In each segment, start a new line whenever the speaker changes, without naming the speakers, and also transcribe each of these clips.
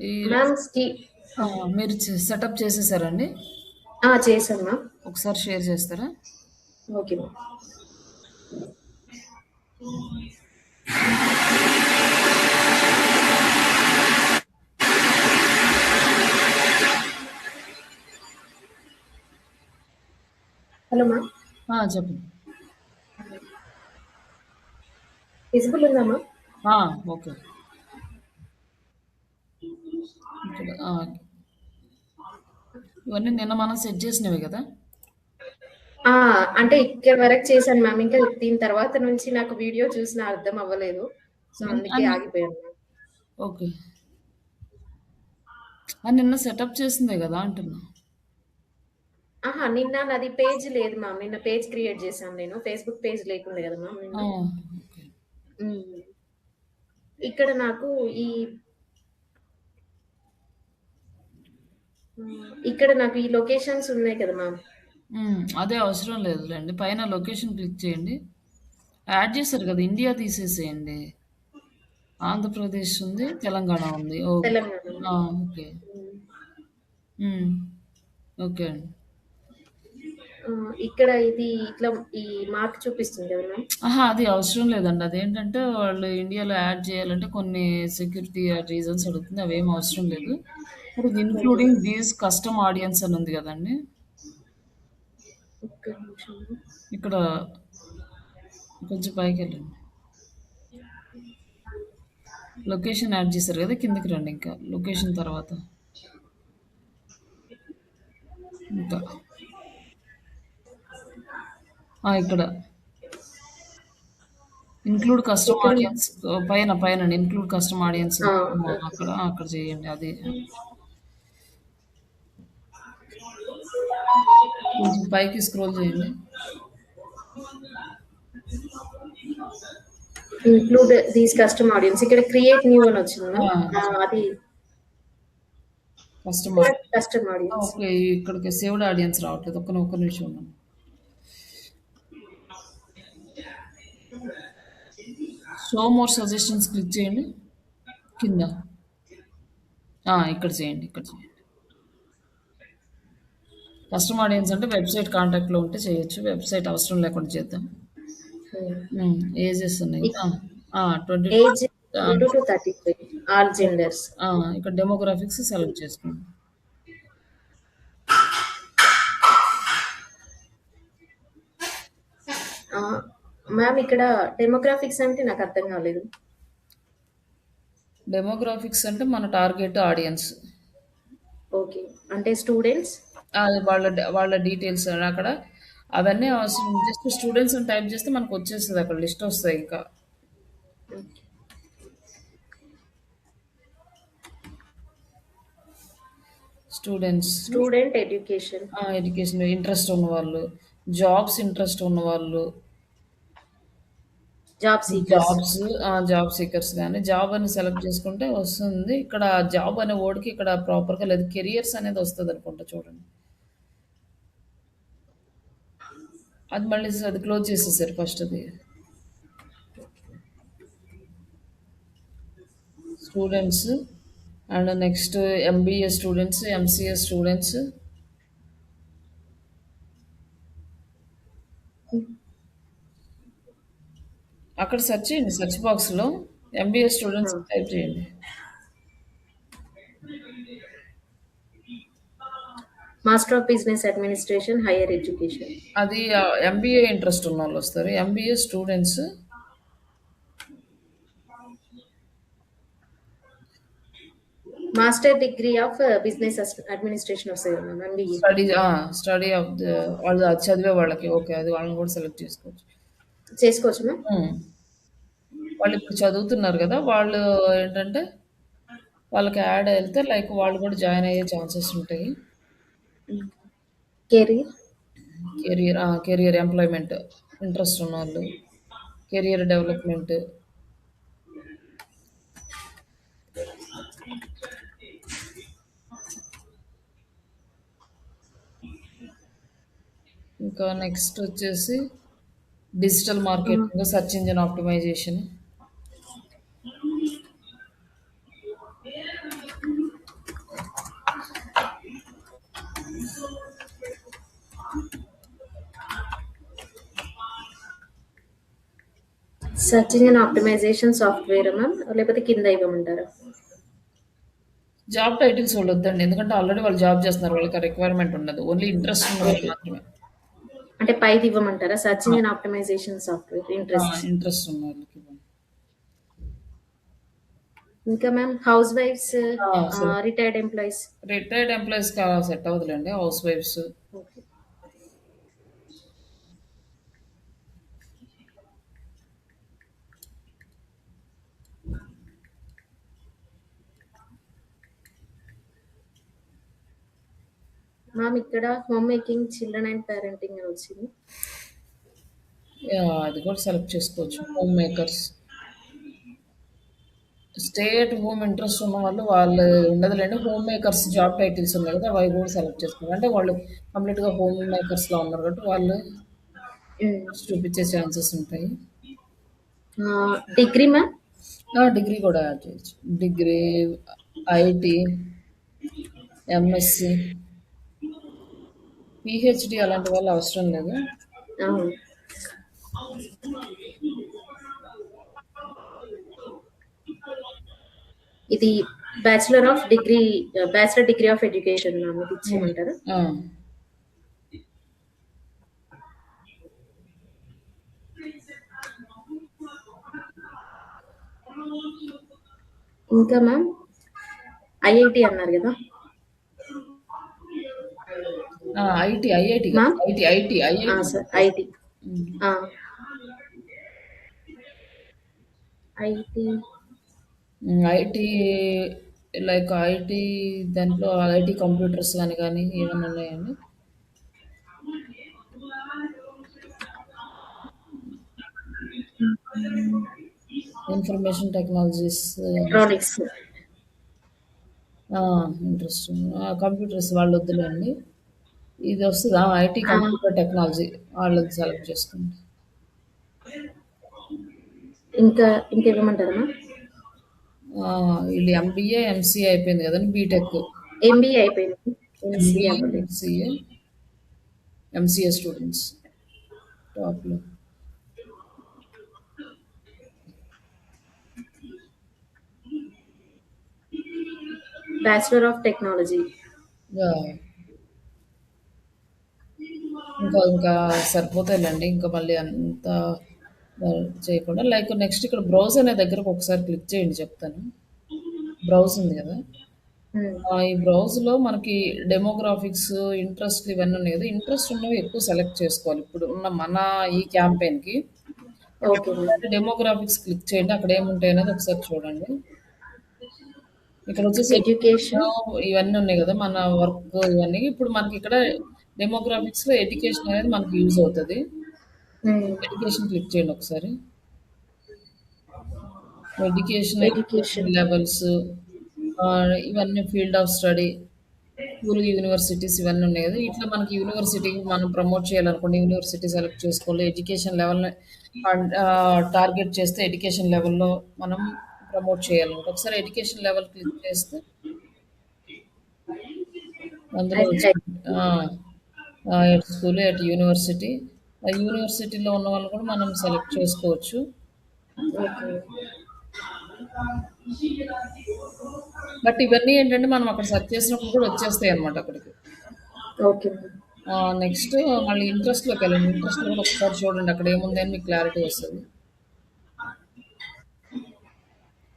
ఈ
మ్యామ్
మీరు సెటప్ చేసేసారండి?
చేశాను మ్యామ్.
ఒకసారి షేర్ చేస్తారా?
Okay ma'am. Hello ma'am.
చెప్పండి.
విజిబుల్ ఉందా మ్యామ్?
ఓకే. ఇక్కడ ఇవన్నీ నిన్న మనం సెట్ చేసినవి కదా?
అంటే ఇక్కడ వరకు చేశాను మ్యామ్. ఇంకా దీని తర్వాత నుంచి నాకు వీడియో చూసిన అర్థం అవ్వలేదు. సో అందుకే ఆగిపోయాను మ్యామ్.
ఓకే. నిన్న సెటప్ చేసిందే కదా అంటున్నా.
నిన్న నాది పేజ్ లేదు మ్యామ్. నిన్న పేజ్ క్రియేట్ చేశాను నేను. ఫేస్బుక్ పేజ్ లేకుండే కదా మ్యామ్ నిన్న.
ఓకే.
ఇక్కడ నాకు ఈ లొకేషన్స్ ఉన్నాయి కదా మ్యామ్.
అదే అవసరం లేదులేండి. పైన లొకేషన్ క్లిక్ చేయండి. యాడ్ చేశారు కదా, ఇండియా తీసేసేయండి. ఆంధ్రప్రదేశ్ ఉంది, తెలంగాణ ఉంది.
తెలంగాణ.
ఓకే. ఓకే అండి.
ఇక్కడ ఇది ఇట్లా ఈ మార్క్ చూపిస్తుంది కదా మ్యామ్.
అది అవసరం లేదండి. అదేంటంటే వాళ్ళు ఇండియాలో యాడ్ చేయాలంటే కొన్ని సెక్యూరిటీ రీజన్స్ అడుగుతుంది. అవేం అవసరం లేదు. ఇప్పుడు ఇన్క్లూడింగ్ దీస్ కస్టమ్ ఆడియన్స్ అని ఉంది కదండి. ఇక్కడ కొంచెం పైకి వెళ్ళండి. లొకేషన్ యాడ్ చేశారు కదా, కిందకి రండి. ఇంకా లొకేషన్ తర్వాత ఇంకా ఇక్కడ ఇంక్లూడ్ కస్టమ్ ఆడియన్స్ పైన ఇంక్లూడ్ కస్టమ్ ఆడియన్స్ అక్కడ చేయండి. అది కొంచెం పైకి స్క్రోల్ చేయండి.
ఇంక్లూడ్ దీస్ కస్టమ్ ఆడియన్స్ ఇక్కడ క్రియేట్ న్యూ అని వచ్చింది. అది కస్టమ్ ఆడియన్స్.
ఓకే. ఇక్కడికి సేవ్డ్ ఆడియన్స్ రావట్లేదు. ఒక్క నిమిషం ఉండండి. షో మోర్ సజెషన్స్ క్లిక్ చేయండి కింద. ఇక్కడ చేయండి. కస్టమ్ ఆడియన్స్ అంటే వెబ్సైట్ కాంటాక్ట్లో ఉంటే చేయొచ్చు. వెబ్సైట్ అవసరం లేకుండా చేద్దాం. ఏజెస్ ఉన్నాయి.
22 to 33 ఆల్ జెండర్స్.
ఇక్కడ డెమోగ్రాఫిక్స్ సెలెక్ట్ చేసుకోండి.
మ్యామ్ ఇక్కడ డెమోగ్రాఫిక్స్ అంటే నాకు అర్థం కాలేదు.
డెమోగ్రాఫిక్స్ అంటే మన టార్గెట్ ఆడియన్స్.
ఓకే. అంటే స్టూడెంట్స్
వాళ్ళ డీటెయిల్స్ అక్కడ అవన్నీ అవసరం. జస్ట్ స్టూడెంట్స్ అని టైప్ చేస్తే మనకు వచ్చేస్తుంది, అక్కడ లిస్ట్ వస్తాయి. ఇంకా
స్టూడెంట్ ఎడ్యుకేషన్
ఇంట్రెస్ట్ ఉన్నవాళ్ళు, జాబ్స్ ఇంట్రెస్ట్ ఉన్నవాళ్ళు, జాబ్ సీకర్స్ కానీ జాబ్ అని సెలెక్ట్ చేసుకుంటే వస్తుంది. ఇక్కడ జాబ్ అనే వర్డ్కి ఇక్కడ ప్రాపర్గా లేదు, కెరియర్స్ అనేది వస్తుంది అనుకుంటా. చూడండి, అది మళ్ళీ అది క్లోజ్ చేసేసారు ఫస్ట్. అది students and next MBA students, MCA students. అక్కడ సెర్చ్ చేయండి, సెర్చ్ బాక్స్లో ఎంబీఏ స్టూడెంట్స్ టైప్ చేయండి.
Master of business administration higher education.
అది ఎంబీఏ ఇంట్రెస్ట్ ఉన్న వాళ్ళు వస్తారు. MBA students
master degree of business administration వస్తుంది.
స్టడీ ఆఫ్ వాళ్ళు చదివే వాళ్ళకి. ఓకే, అది వాళ్ళని కూడా సెలెక్ట్
చేసుకోవచ్చు మ్యామ్.
వాళ్ళు ఇప్పుడు చదువుతున్నారు కదా, వాళ్ళు ఏంటంటే వాళ్ళకి యాడ్ వెళ్తే లైక్ వాళ్ళు కూడా జాయిన్ అయ్యే ఛాన్సెస్ ఉంటాయి. కెరియర్ ఎంప్లాయ్మెంట్ ఇంట్రెస్ట్ ఉన్న వాళ్ళు, కెరియర్ డెవలప్మెంట్, ఇంకా నెక్స్ట్ వచ్చేసి digital marketing, search engine optimisation.
Searching and optimisation సాఫ్ట్‌వేరా మ్యామ్? లేకపోతే కింద ఇవ్వమంటారా?
జాబ్ టైటిల్స్ వాళ్ళొద్దండి. ఎందుకంటే ఆల్రెడీ వాళ్ళు జాబ్ చేస్తున్నారు. వాళ్ళకి ఆ రిక్వైర్మెంట్ ఉండదు. ఓన్లీ ఇంట్రెస్ట్ ఉన్న వాళ్ళు
ఓకే.
మాత్రమే.
అంటే పైది ఇవ్వమంటారా?
ఆ!
సెర్చింగ్ అండ్ ఆప్టిమైజేషన్ సాఫ్ట్‌వేర్
ఆ!
ఇంట్రెస్ట్.
ఇంట్రెస్ట్ ఉన్న వాళ్ళకివ్వండి.
ఇంకా మ్యామ్ హౌస్ వైఫ్స్,
ఆ! సరే.
Retired employees.
రిటైర్డ్ ఎంప్లాయీస్‌కి సెట్ అవ్వదులెండి. హౌస్ వైఫ్స్.
ఓకే. మ్యామ్ ఇక్కడ homemaking, children and parenting అని వచ్చింది.
యాహ్! అది కూడా సెలెక్ట్ చేసుకోవచ్చు. Homemakers. Stay at home interest ఉన్నవాళ్ళు వాళ్ళు ఉండదులెండి. హోమ్ మేకర్స్ జాబ్ టైటిల్స్ ఉన్నాయి కదా! అవి కూడా సెలెక్ట్ చేసుకోవాలి. అంటే వాళ్ళు కంప్లీట్‌గా హోమ్ మేకర్స్‌లా ఉన్నారు కాబట్టి వాళ్ళు
హ్మ్.
చూపించే ఛాన్సెస్ ఉంటాయి.
Degree ma'am?
ఆ! డిగ్రీ కూడా యాడ్ చేయొచ్చు. డిగ్రీ, ఐటీ, ఎంఎస్‌సి, పీహెచ్‌డీ అలాంటి వాళ్ళు అవసరం లేదు.
అవును. ఇది bachelor degree of education ma'am, ఇది
హ్మ్.
ఇచ్చేయమంటారా?
ఆ!
ఇంకా మ్యామ్ ఐఐటీ అన్నారు గదా!
ఆ! ఐఐటీ కాదు.
మ్యామ్?
ఐఐటీ.
Sir IT.
హ్మ్.
ఆ! ఐటీ.
ఐటీ లైక్ ఐటీ దాంట్లో ఐటీ కంప్యూటర్స్ గాని ఏమన్నా ఉన్నాయండి? Information technologies
electronics.
ఆ! ఇంట్రెస్ట్. కంప్యూటర్స్ వాళ్ళొద్దులేండి. ఇది వస్తదా? ఐటీ
ఆ!
కంప్యూటర్ టెక్నాలజీ వాళ్ళది సెలెక్ట్ చేసుకోండి.
ఇంకా ఇవ్వమంటారా మ్యామ్?
వీళ్ళు ఎంబీఏ, ఎంసీఏ అయిపోయింది కదండీ! బీటెక్.
ఎంబీఏ అయిపోయింది. ఎంసీఏ
ఎంబీఏ,
అవ్వలేదు.
ఎంసీఏ, ఎంసీఏ స్టూడెంట్స్ టాప్‌లో.
Bachelor of technology.
యాహ్! ఇంకా సరిపోతాయిలెండి. ఇంకా మళ్ళీ అంత చేయకుండా లైక్ నెక్స్ట్ ఇక్కడ బ్రౌజ్ అనే దగ్గరకు ఒకసారి క్లిక్ చేయండి చెప్తాను. బ్రౌజ్ ఉంది కదా!
హ్మ్.
ఈ బ్రౌజ్‌లో మనకి డెమోగ్రాఫిక్స్, ఇంట్రెస్ట్‌లు ఇవన్నీ ఉన్నాయి కదా! ఇంట్రెస్ట్ ఉన్నవి ఎక్కువ సెలెక్ట్ చేసుకోవాలి. ఇప్పుడు ఉన్న మన ఈ క్యాంపెయిన్‌కి.
Okay ma'am.
ఒకసారి డెమోగ్రాఫిక్స్ క్లిక్ చేయండి. అక్కడ ఏముంటాయి అనేది ఒకసారి చూడండి. ఇక్కడ వచ్చేసి
ఎడ్యుకేషన్.
ఎడ్యుకేషన్ ఇవన్నీ ఉన్నాయి కదా! మన వర్క్ ఇవన్నీ. ఇప్పుడు మనకి ఇక్కడ డెమోగ్రాఫిక్స్‌లో ఎడ్యుకేషన్ అనేది మనకి యూజ్ అవుతది.
హ్మ్.
ఎడ్యుకేషన్ క్లిక్ చేయండి ఒకసారి. Education, education
education.
లెవెల్స్ ఇవన్నీ field of study, school, universities ఇవన్నీ ఉన్నాయి కదా! ఇట్లా మనకి యూనివర్సిటీకి మనం ప్రమోట్ చేయాలనుకోండి, యూనివర్సిటీ సెలెక్ట్ చేసుకోవాలి. ఎడ్యుకేషన్ లెవెల్‌ని టార్గెట్ చేస్తే ఎడ్యుకేషన్ లెవెల్‌లో మనం ప్రమోట్ చేయాలన్నమాట. ఒకసారి ఎడ్యుకేషన్ లెవెల్ క్లిక్ చేస్తే అందులో
అట్ హై.
వచ్చింది. ఆ! ఎటు స్కూలు, ఎటు యూనివర్సిటీ. ఆ యూనివర్సిటీలో ఉన్న వాళ్ళని కూడా మనం సెలెక్ట్ చేసుకోవచ్చు.
ఓకే.
బట్ ఇవన్నీ ఏంటంటే మనం అక్కడ సెర్చ్ చేసినప్పుడు కూడా వచ్చేస్తాయన్నమాట అక్కడికి.
Okay ma'am.
నెక్స్ట్ మళ్ళీ ఇంట్రెస్ట్‌లోకెళ్ళండి. ఇంట్రెస్ట్‌లో కూడా ఒకసారి చూడండి అక్కడ ఏముంది అని మీకు క్లారిటీ వస్తది.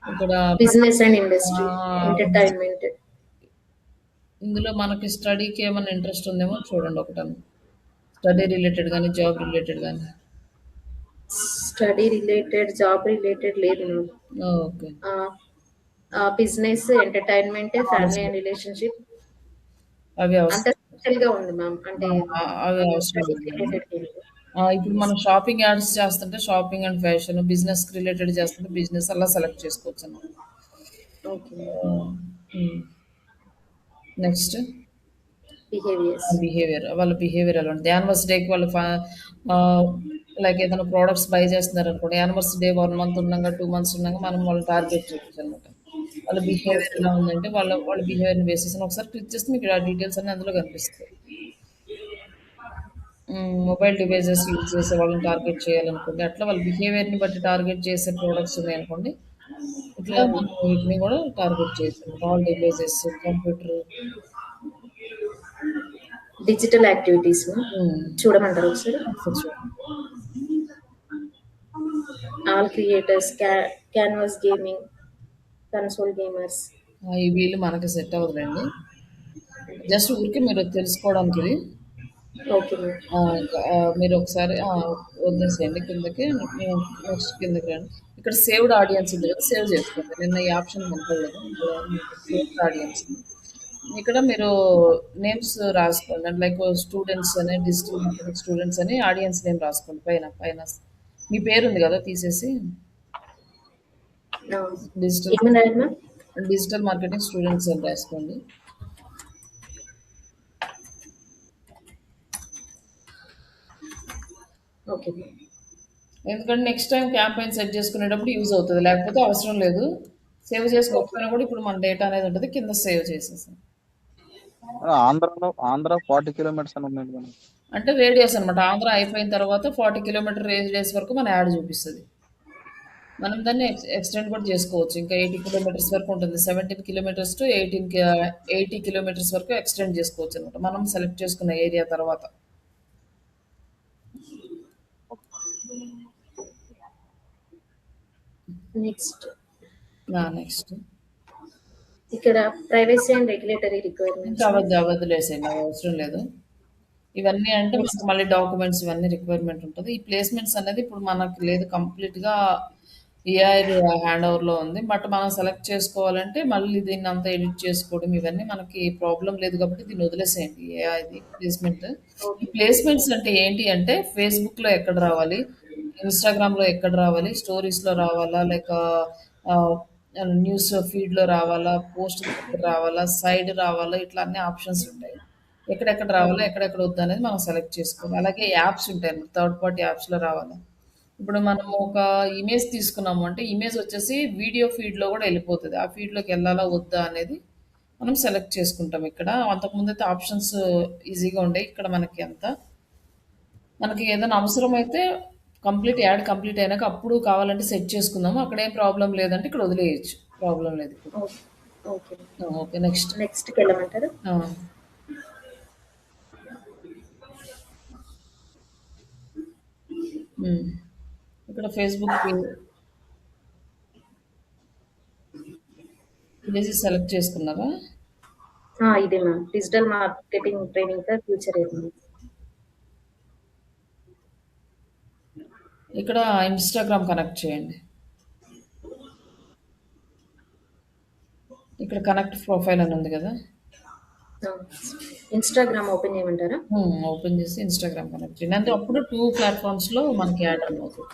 ఇక్కడ
బిజినెస్ అండ్ ఇండస్ట్రీ,
ఆహ్,
ఎంటర్‌టైన్‌మెంట్.
ఇందులో మనకి స్టడీకి ఏమన్నా ఇంట్రెస్ట్ ఉందేమో చూడండి ఒకటన్నా. స్టడీ రిలేటెడ్ గాని, జాబ్ రిలేటెడ్ గాని.
స్టడీ రిలేటెడ్, జాబ్ రిలేటెడ్ లేదు మ్యామ్.
ఓకే.
ఆహ్, బిజినెస్, ఎంటర్‌టైన్‌మెంట్, ఫ్యామిలీ
అవసరం
అండ్ రిలేషన్‌షిప్
అవి
అంత
అవసరం
స్పెషల్‌గా ఉంది మ్యామ్. అంటే
అవి అవసరం
స్టడీకి
లేదండి.
రిలేటెడ్ ఏం లేదు.
ఇప్పుడు మనం షాపింగ్ యాడ్స్ చేస్తుంటే షాపింగ్ అండ్ ఫ్యాషన్, బిజినెస్‌కి రిలేటెడ్ చేస్తుంటే బిజినెస్ అలా సెలెక్ట్ చేసుకోవచ్చనమాట.
Okay ma'am.
హ్మ్. Next
behaviours.
బిహేవియర్. వాళ్ళ బిహేవియర్ ఎలా ఉంటది? యానివర్సరీ డేకి వాళ్ళు ఆహ్, లైక్ ఏదైనా ప్రొడక్ట్స్ బై చేస్తున్నారనుకోండి. యానివర్సరీ డే 1 మంత్ ఉండంగా, 2 మంత్స్ ఉండంగా మనం వాళ్ళని టార్గెట్ చేయొచ్చనమాట. వాళ్ళ బిహేవియర్
ఓకే.
ఎలా ఉందంటే వాళ్ళ బిహేవియర్‌ని బేస్ చేసుకొని ఒకసారి క్లిక్ చేస్తే మీకు ఆ డీటెయిల్స్ అన్నీ అందులో కనిపిస్తాయి. మొబైల్ డివైజెస్ యూజ్ చేసే వాళ్ళని టార్గెట్ చేయాలనుకోండి. అట్లా వాళ్ళ బిహేవియర్‌ని బట్టి టార్గెట్ చేసే ప్రొడక్ట్స్ ఉన్నాయనుకోండి. ఇట్లా
హ్మ్.
మనం వీటిని గూడా టార్గెట్ చేయొచ్చనమాట. All devices, computer.
Digital activities
హ్మ్.
చూడమంటారా ఒకసారి?
ఒకసారి చూడండి.
All creators, canvas gaming, console gamers.
ఈ వీళ్ళు మనకి సెట్ అవ్వదులెండి. జస్ట్ ఊరికే మీరు తెలుసుకోవడానికి ఇది.
Okay ma'am.
ఇంకా మీరొకసారి వదిలేసేయండి కిందకి. మేము నెక్స్ట్ కిందకి రండి. ఇక్కడ సేవ్డ్ ఆడియన్స్ ఉంది కదా! సేవ్ చేసుకోండి. నిన్న ఈ ఆప్షన్ కనపడలేదు. ఇప్పుడు మీకు సేవ్డ్ ఆడియన్స్ ఉంది. ఇక్కడ మీరు నేమ్స్ రాసుకోండి. లైక్ స్టూడెంట్స్ అని, డిజిటల్ మార్కెటింగ్ స్టూడెంట్స్ అని ఆడియన్స్ నేమ్ రాసుకోండి పైన. పైన మీ పేరుంది కదా! తీసేసి
ఆ!
డిజిటల్
ఏమని రాయాలి మ్యామ్?
డిజిటల్ మార్కెటింగ్ స్టూడెంట్స్ అని రాసుకోండి.
Okay ma'am.
ఎందుకంటే నెక్స్ట్ టైం క్యాంపెయిన్ సెట్ చేసుకునేటప్పుడు యూజ్ అవుతది. లేకపోతే అవసరం లేదు. Save
okay.
చేసుకోకపోయినా కూడా ఇప్పుడు మన డేటా అనేది ఉంటది. కింద సేవ్ చేసేసాం.
ఆంధ్ర 40 కిలోమీటర్స్ అని ఉందండి మనం.
అంటే రేడియస్ అనమాట. ఆంధ్ర అయిపోయిన తర్వాత 40 కిలోమీటర్ రేడియస్ వరకు మన యాడ్ చూపిస్తది. మనం దాన్ని ఎక్స్టెండ్ కూడా చేసుకోవచ్చు. ఇంకా 80 కిలోమీటర్స్ వరకు ఉంటుంది. 17 కిలోమీటర్స్ టు 80 కిలోమీటర్స్ వరకు ఎక్స్టెండ్ చేసుకోవచ్చు అనమాట. మనం సెలెక్ట్ చేసుకున్న ఏరియా తర్వాత.
Next
next.
ఇక్కడ ప్రైవసీ అండ్ రెగ్యులేటరీ
ఇంకా
రిక్వైర్మెంట్స్.
వదిలేసేయండి. అవి అవసరం లేదు. ఇవన్నీ అంటే
నెక్స్ట్
మనకు మళ్ళీ డాక్యుమెంట్స్ ఇవన్నీ రిక్వైర్మెంట్ ఉంటుంది. ఈ ప్లేస్మెంట్స్ అనేది ఇప్పుడు మనకు లేదు, కంప్లీట్‌గా ఏఐ హ్యాండ్ ఓవర్‌లో ఉంది. బట్ మనం సెలెక్ట్ చేసుకోవాలంటే మళ్ళీ దీన్ని అంతా ఎడిట్ చేసుకోవడం ఇవన్నీ మనకి ప్రాబ్లమ్ లేదు కాబట్టి దీన్ని వదిలేసేయండి ఏఐది ప్లేస్మెంట్. ఈ
ఓకే.
ప్లేస్మెంట్స్ అంటే ఏంటి అంటే ఫేస్‌బుక్‌లో ఎక్కడ రావాలి? ఇన్‌స్టాగ్రామ్‌లో ఎక్కడ రావాలి? స్టోరీస్‌లో రావాలా? లేక ఆహ్, న్యూస్ ఫీడ్‌లో రావాలా? పోస్ట్ దగ్గర రావాలా? సైడ్ రావాలా? ఇట్లా అన్ని ఆప్షన్స్ ఉంటాయి. ఎక్కడెక్కడ రావాలో,
ఓకే.
ఎక్కడెక్కడ వద్దనేది మనం సెలెక్ట్ చేసుకోవాలి. అలాగే యాప్స్ ఉంటాయన్నమాట. థర్డ్ పార్టీ యాప్స్‌లో రావాలా. ఇప్పుడు మనము ఒక ఇమేజ్ తీసుకున్నాము అంటే, ఇమేజ్ వచ్చేసి వీడియో ఫీడ్‌లో గూడా ఎళ్ళిపోతది. ఆ ఫీడ్‌లోకి ఎళ్ళాలా? వద్దా? అనేది మనం సెలెక్ట్ చేసుకుంటాం ఇక్కడ. అంతకుముందయితే ఆప్షన్స్ ఈజీగా ఉండేయి. ఇక్కడ మనకి ఏదైనా అవసరమైతే యాడ్ కంప్లీట్ అయినాక అప్పుడు కావాలంటే సెట్ చేసుకుందాము. అక్కడేం ప్రాబ్లమ్ లేదంటే ఇక్కడ వదిలేయొచ్చు. ప్రాబ్లమ్ లేదు ఇప్పుడు.
ఓకే. ఓకే.
ఓకే. నెక్స్ట్.
నెక్స్ట్‌కెళ్ళమంటారా?
ఆ! హ్మ్. ఇక్కడ ఫేస్‌బుక్ పేజీ సెలెక్ట్ చేసుకున్నారా?
ఇదే ma'am. Digital marketing training for future earnings.
ఇక్కడ ఇన్‌స్టాగ్రామ్ కనెక్ట్ చేయండి. ఇక్కడ కనెక్ట్ ప్రొఫైల్ అని ఉంది కదా!
ఆ! ఇన్‌స్టాగ్రామ్ ఓపెన్ చేయమంటారా?
ఓపెన్ చేసి ఇన్‌స్టాగ్రామ్ కనెక్ట్ చేయండి. అంటే అప్పుడు 2 ప్లాట్‌ఫార్మ్స్‌లో మనకి యాడ్ రన్ అవుతది.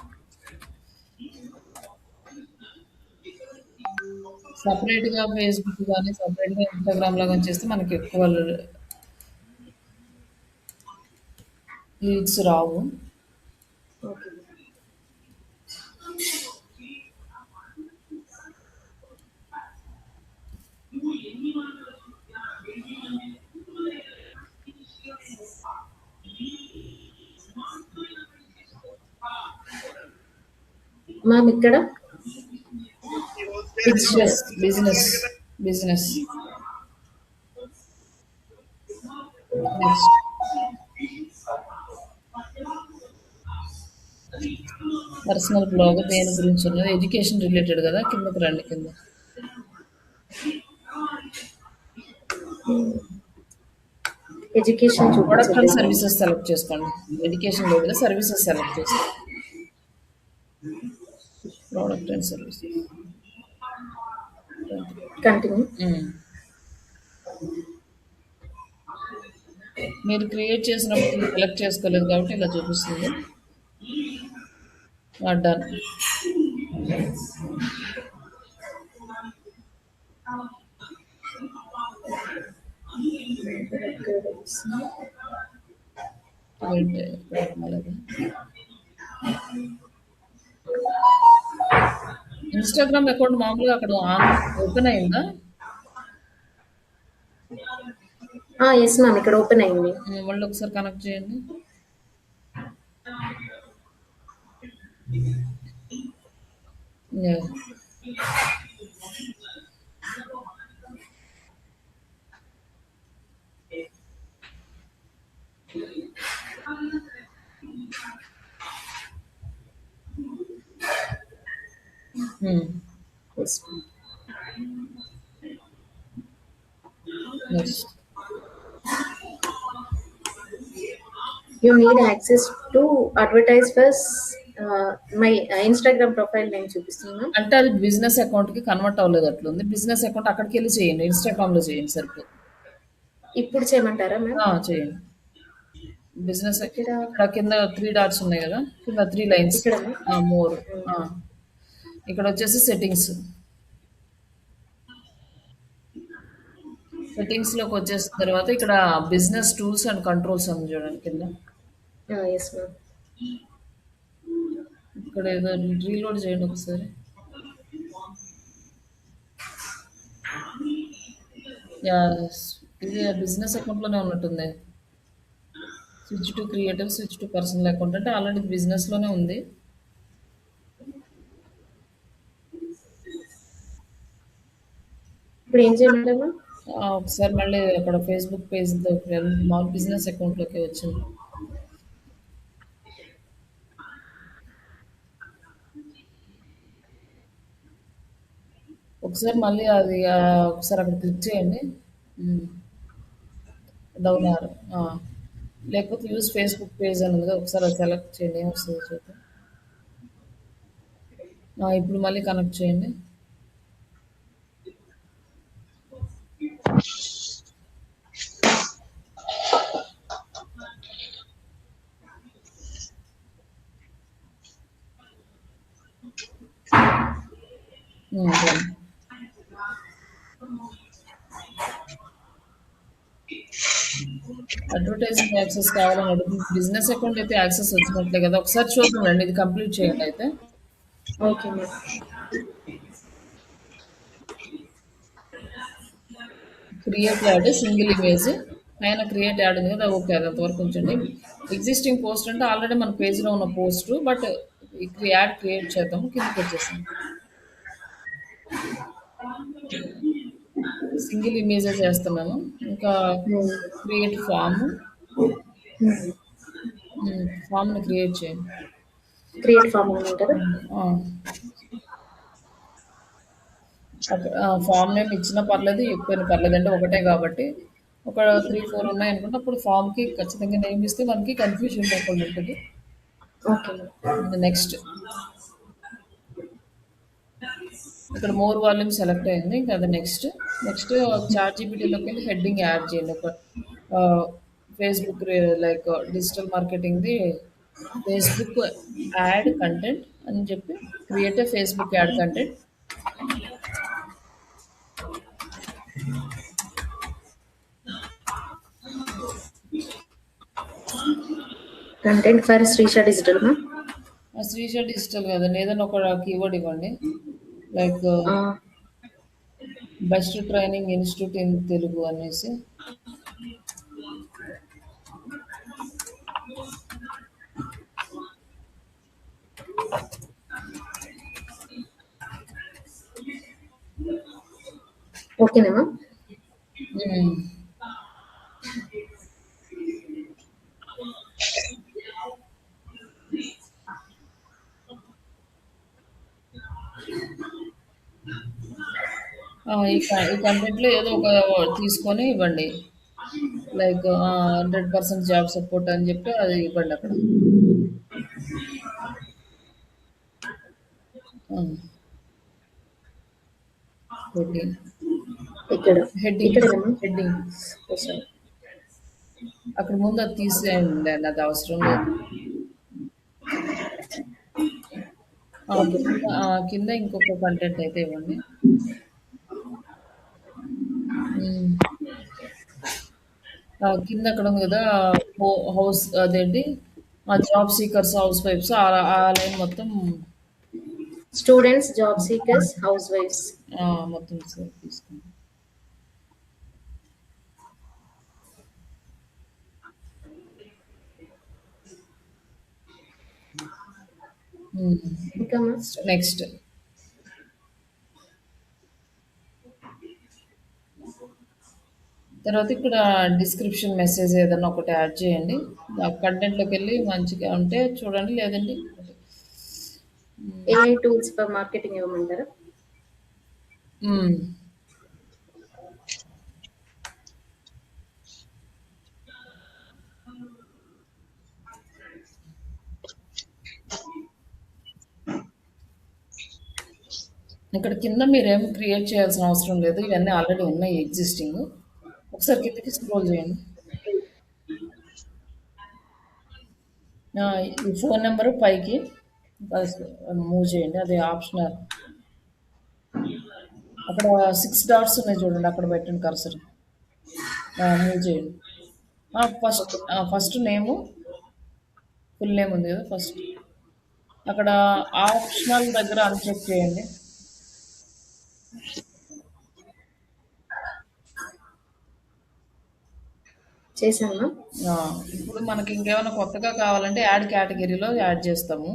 సెపరేట్‌గా ఫేస్‌బుక్ గాని, సెపరేట్‌గా ఇన్‌స్టాగ్రామ్‌లో గాని చేస్తే మనకి ఎక్కువ లీడ్స్ రావు.
ఓకే. మ్యామ్ ఇక్కడ
business, business, business. Next. Personal blog దేని గురించి ఉన్నది? ఎడ్యుకేషన్ రిలేటెడ్ కదా! కిందకి రండి కింద.
ఎడ్యుకేషన్
ప్రొడక్ట్ అండ్
చూపించట్లేదు మ్యామ్.
సర్వీసెస్ సెలెక్ట్ చేసుకోండి. ఎడ్యుకేషన్ లేదు కదా! సర్వీసెస్ సెలెక్ట్ చేసుకోండి. Product and services.
కంటిన్యూ.
హ్మ్. మీరు క్రియేట్ చేసినప్పుడు ఇది సెలెక్ట్ చేసుకోలేదు కాబట్టి ఇలా చూపిస్తుంది. డన్. వెయిట్ ఇక్కడ రాలేదా? ఇన్‌స్టాగ్రామ్ అకౌంట్ మామూలుగా అక్కడ ఓపెన్ అయిందా?
Yes ma'am. ఇక్కడ ఓపెన్ అయింది.
మళ్ళీ ఒకసారి కనెక్ట్ చేయండి. Yeah. Hmm.
Yes.
Yes.
You need access to advertise my Instagram profile name చూపిస్తున్నా.
అంటే అది బిజినెస్ అకౌంట్‌కి కన్వర్ట్ అవ్వలేదు అట్లుంది. బిజినెస్ అకౌంట్ అక్కడికెళ్ళి చేయండి. ఇన్‌స్టాగ్రామ్‌లో చేయండి సరిపోతుంది.
ఇప్పుడు చేయమంటారా మ్యామ్?
చేయండి. బిజినెస్
ఇక్కడ
ఇక్కడ కింద 3 డాట్స్ ఉన్నాయి గదా! కింద 3 లైన్స్.
ఇక్కడ మ్యామ్?
మోర్.
హ్మ్.
ఆ! ఇక్కడొచ్చేసి సెట్టింగ్స్. సెట్టింగ్స్‌లోకొచ్చేసిన తర్వాత ఇక్కడ బిజినెస్ టూల్స్ అండ్ కంట్రోల్స్ ఉంది చూడండి కింద.
Yes ma'am.
ఇక్కడ ఏదో రీలోడ్ చేయండి ఒకసారి. యాహ్! ఇది బిజినెస్ అకౌంట్‌లోనే ఉన్నట్టుంది. Switch to creative, switch to personal account అంటే ఆల్రెడీ బిజినెస్‌లోనే ఉంది.
ఇప్పుడు ఏం చేయమంటారు మ్యామ్?
ఒకసారి మళ్ళీ అక్కడ ఫేస్‌బుక్ పేజ్‌లోకి మామూలు బిజినెస్ అకౌంట్‌లోకి వచ్చింది. ఒకసారి మళ్ళీ అది ఒకసారి అక్కడ క్లిక్ చేయండి. హ్మ్. Down arrow. లేకపోతే యూజ్ ఫేస్‌బుక్ పేజ్ అని ఉంది కదా! ఒకసారి అది సెలెక్ట్ చేయండి. ఏమొస్తదో చూద్దాం. ఇప్పుడు మళ్ళీ కనెక్ట్ చేయండి. డన్. అడ్వర్టైజింగ్ యాక్సెస్ కావాలని అడుగుతుంది. బిజినెస్ అకౌంట్ అయితే యాక్సెస్ వచ్చినట్లే కదా! ఒకసారి చూద్దాం రండి. ఇది కంప్లీట్ చేయండి అయితే.
Okay ma'am.
Create add single image పైన క్రియేట్ యాడ్ ఉంది కదా ఓకే అది అంతవరకు ఉంచండి. ఎగ్జిస్టింగ్ పోస్ట్ అంటే ఆల్రెడీ మన పేజ్లో ఉన్న పోస్ట్ బట్ యాడ్ క్రియేట్ చేద్దాము కిందకి వచ్చేసాం. సింగిల్ ఇమేజే చేస్తున్నాను. ఇంకా క్రియేట్ ఫామ్ ఫామ్ని క్రియేట్ చేయండి.
క్రియేట్ ఫామ్ అంటారా?
ఫామ్ నేమ్ ఇచ్చినా పర్లేదు ఇవ్వకపోయినా పర్లేదు అంటే ఒకటే కాబట్టి ఒక 3-4 ఉన్నాయి అనుకుంటే అప్పుడు ఫామ్కి ఖచ్చితంగా నేమ్ ఇస్తే మనకి కన్ఫ్యూజన్ లేకుండా ఉంటుంది.
Okay ma'am.
నెక్స్ట్ ఇక్కడ మోర్ వాల్యూమ్ సెలెక్ట్ అయింది ఇంకా అది నెక్స్ట్ చాట్ జీపీటీలోకి వెళ్ళి హెడ్డింగ్ యాడ్ చేయండి. ఒక ఫేస్బుక్ లైక్ డిజిటల్ మార్కెటింగ్ది ఫేస్బుక్ యాడ్ కంటెంట్ అని చెప్పి create Facebook ad content.
Content for Shrisha digital ma'am.
Shrisha digital కదండి ఏదైనా ఒక కీవర్డ్ ఇవ్వండి like best training institute in Telugu అనేసి.
ఓకేనా మ్యామ్?
ఈ కంటెంట్లో ఏదో ఒక తీసుకొని ఇవ్వండి లైక్ 100% జాబ్ సపోర్ట్ అని చెప్పి అది ఇవ్వండి అక్కడ. హెడ్డింగ్
ఇక్కడ
హెడ్డింగ్
ఇక్కడ మ్యామ్.
హెడ్డింగ్ అక్కడ ముందు అది తీసేయండి అండి అది అవసరం లేదు. కింద ఇంకొక కంటెంట్ అయితే ఇవ్వండి. కింద అక్కడ ఉంది కదా హౌస్ అదేంటి జాబ్ సీకర్స్ హౌస్ వైఫ్స్ ఆ లైన్ మొత్తం
స్టూడెంట్స్, జాబ్ సీకర్స్, హౌస్ వైఫ్స్.
మొత్తం తీసుకోండి.
ఇంకా మ్యామ్?
నెక్స్ట్ తర్వాత ఇక్కడ డిస్క్రిప్షన్ మెసేజ్ ఏదైనా ఒకటి యాడ్ చేయండి. ఆ కంటెంట్‌లోకి వెళ్ళి మంచిగా ఉంటే చూడండి. లేదంటే
ఏఐ టూల్స్ ఫర్ మార్కెటింగ్ ఇవ్వమంటారా?
హ్మ్. ఇక్కడ కింద మీరేం క్రియేట్ చేయాల్సిన అవసరం లేదు. ఇవన్నీ ఆల్రెడీ ఉన్నాయి ఎగ్జిస్టింగ్. ఒకసారి కిందకి స్క్రోల్ చేయండి. ఈ ఫోన్ నెంబరు పైకి మూవ్ చేయండి. అది ఆప్షనల్. అక్కడ 6 డాట్స్ ఉన్నాయి చూడండి. అక్కడ పెట్టండి కర్సర్. మూవ్ చేయండి. ఫస్ట్ నేము, ఫుల్ నేమ్ ఉంది కదా ఫస్ట్. అక్కడ ఆప్షనల్ దగ్గర అన్చెక్ చేయండి.
చేశాను మ్యామ్.
ఇప్పుడు మనకి ఇంకేమైనా కొత్తగా కావాలంటే యాడ్ కేటగిరీలో యాడ్ చేస్తాము.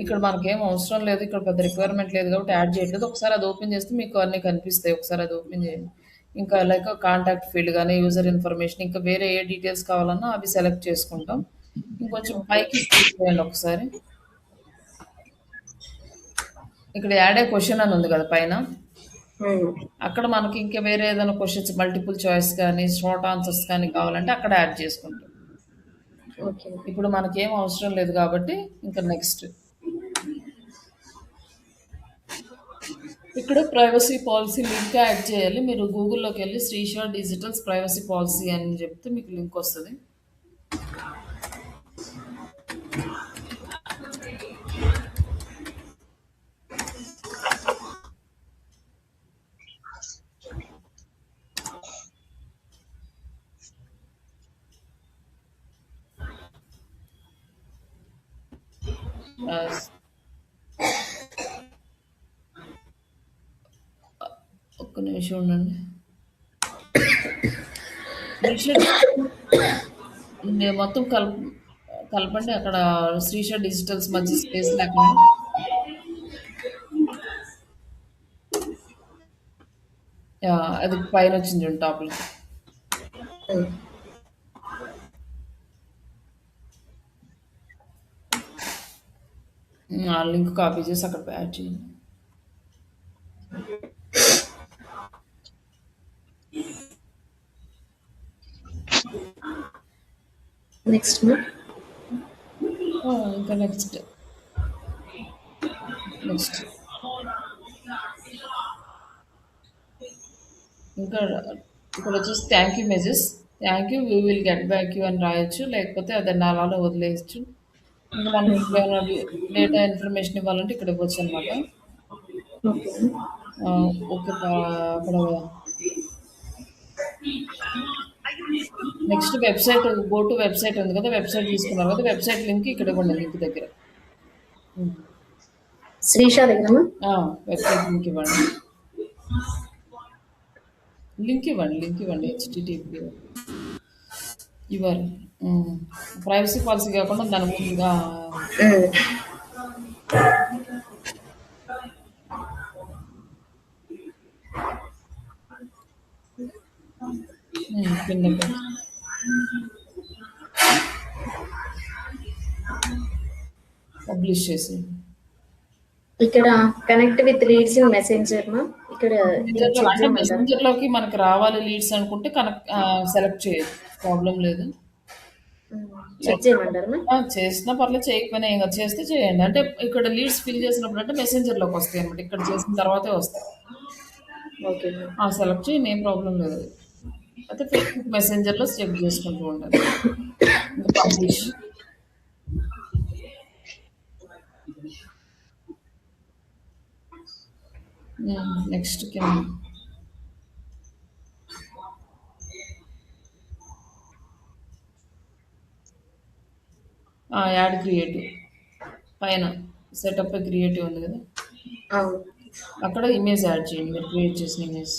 ఇక్కడ మనకేం అవసరం లేదు. ఇక్కడ పెద్ద రిక్వైర్మెంట్ లేదు కాబట్టి యాడ్ చేయట్లేదు. ఒకసారి అది ఓపెన్ చేస్తే మీకు అన్నీ కనిపిస్తాయి. ఒకసారి అది ఓపెన్ చేయండి. ఇంకా లైక్ కాంటాక్ట్ ఫీల్డ్ కానీ యూజర్ ఇన్ఫర్మేషన్ ఇంకా వేరే ఏ డీటెయిల్స్ కావాలన్నా అవి సెలెక్ట్ చేసుకుంటాం. ఇంకొంచెం పైకి క్లిక్ చేయండి ఒకసారి. ఇక్కడ యాడ్ ఏ క్వశ్చన్ అని ఉంది కదా పైన. అక్కడ మనకి ఇంకా వేరే ఏదైనా క్వశ్చన్స్ మల్టిపుల్ చాయిస్ కానీ షార్ట్ ఆన్సర్స్ కానీ కావాలంటే అక్కడ యాడ్ చేసుకుంటాం.
ఓకే.
ఇప్పుడు మనకేం అవసరం లేదు కాబట్టి ఇంకా నెక్స్ట్. ఇక్కడ ప్రైవసీ పాలసీ లింక్ యాడ్ చేయాలి. మీరు గూగుల్లోకి వెళ్ళి శ్రీషా డిజిటల్స్ ప్రైవసీ పాలసీ అని చెప్తే మీకు లింక్ వస్తుంది. ఒక్క నిమిషం ఉండండి. మొత్తం కలపండి. అక్కడ శ్రీషా డిజిటల్స్ మధ్య స్పేస్ లేకుండా. అది పైన వచ్చింది చూడండి టాప్లో. ఆ లింక్ కాపీ చేసి అక్కడ యాడ్ చేయండి.
నెక్స్ట్
ఇంకా నెక్స్ట్ ఇంకా ఇక్కడ వచ్చేసి thank you message. Thank you, we will get back you అని రాయొచ్చు. లేకపోతే అదన్నీ అలానే వదిలేయచ్చు. ఇంకా మనం ఇంకేమైనా డేటా ఇన్ఫర్మేషన్ ఇవ్వాలంటే ఇక్కడ ఇవ్వచ్చు అనమాట. ఓకే. అక్కడ next website, go to website ఉంది కదా, వెబ్సైట్ తీసుకున్నారు కదా, వెబ్సైట్ లింక్ ఇక్కడ ఇవ్వండి. లింక్ దగ్గర
శ్రీషా దగ్గర
వెబ్సైట్ లింక్ ఇవ్వండి. లింక్ ఇవ్వండి. హెచ్టిటిపి ఇవ్వాలి. ప్రైవసీ పాలసీ కాకుండా దాని ముందుగా కింద పబ్లిష్ చేసి
ఇక్కడ connect with leads in messenger మా ఇక్కడ
అంటే మెసెంజర్లోకి మనకి రావాలి లీడ్స్ అనుకుంటే కనెక్ట్ సెలెక్ట్ చేయొచ్చు. ప్రాబ్లం లేదు.
చెక్ చేయమంటారు.
చేసినా పర్లేదు, చేయకపోయినా ఏం కాదు. చేస్తే చేయండి. అంటే ఇక్కడ లీడ్స్ ఫిల్ చేసినప్పుడు అంటే మెసెంజర్లోకి వస్తాయి అనమాట. ఇక్కడ చేసిన తర్వాతే వస్తాయి.
ఓకే.
సెలెక్ట్ చేయండి, ఏం ప్రాబ్లం లేదు. అయితే ఫేస్బుక్ మెసెంజర్లో చెక్ చేసుకుంటూ ఉంటాను. పబ్లిష్ నెక్స్ట్ కింద యాడ్ క్రియేటివ్ పైన సెటప్ క్రియేటివ్ ఉంది కదా, అక్కడ ఇమేజ్ యాడ్ చేయండి. మీరు క్రియేట్ చేసిన ఇమేజ్.